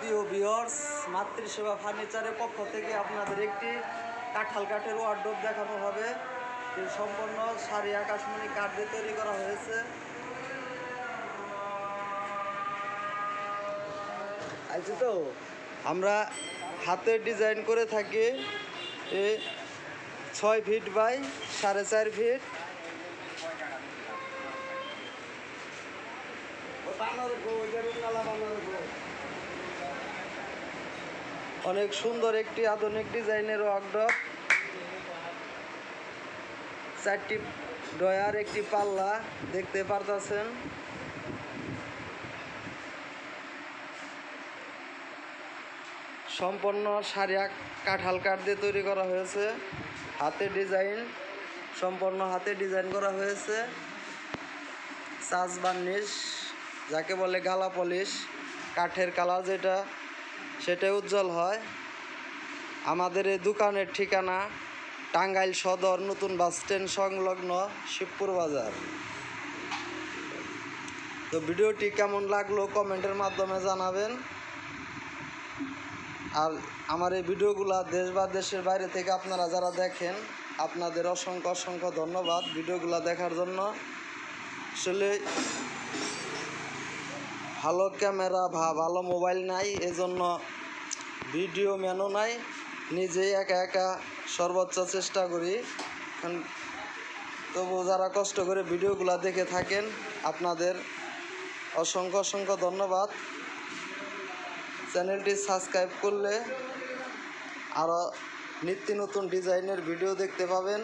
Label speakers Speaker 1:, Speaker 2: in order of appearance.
Speaker 1: প্রিয় ভিউয়ার্স, মাতৃসেবা ফার্নিচারের পক্ষ থেকে আপনাদের একটি কাঁঠাল কাঠের ওয়ার্ডরোব দেখানো হবে। এর সম্পূর্ণ সারি আকাশমণি কাঠ দিয়ে তৈরি করা হয়েছে। আচ্ছা, তো আমরা হাতে ডিজাইন করে থাকি। 6 ফিট বাই 4.5 ফিট। অনেক সুন্দর একটি আধুনিক ডিজাইনের ওয়ার্কড্রপ, 4টি ডয়ার, একটি পাল্লা দেখতে পারতেছেন। সম্পূর্ণ সারিয়া কাঁঠাল কাঠ দিয়ে তৈরি করা হয়েছে। হাতে ডিজাইন, সম্পূর্ণ হাতে ডিজাইন করা হয়েছে। সাজ বার্নিশ যাকে বলে গালা পলিশ, কাঠের কালার যেটা সেটাই উজ্জ্বল হয়। আমাদের এই দোকানের ঠিকানা টাঙ্গাইল সদর নতুন বাস স্ট্যান্ড সংলগ্ন শিবপুর বাজার। তো ভিডিওটি কেমন লাগলো কমেন্টের মাধ্যমে জানাবেন। আর আমার এই ভিডিওগুলো দেশ বা দেশের বাইরে থেকে আপনারা যারা দেখেন, আপনাদের অসংখ্য অসংখ্য ধন্যবাদ ভিডিওগুলো দেখার জন্য। আসলে ভালো ক্যামেরা বা ভালো মোবাইল নাই, এজন্য ভিডিও ম্যানও নাই, নিজেই একা একা সর্বোচ্চ চেষ্টা করি। তবু যারা কষ্ট করে ভিডিওগুলো দেখে থাকেন, আপনাদের অসংখ্য অসংখ্য ধন্যবাদ। চ্যানেলটি সাবস্ক্রাইব করলে আরও নিত্য নতুন ডিজাইনের ভিডিও দেখতে পাবেন।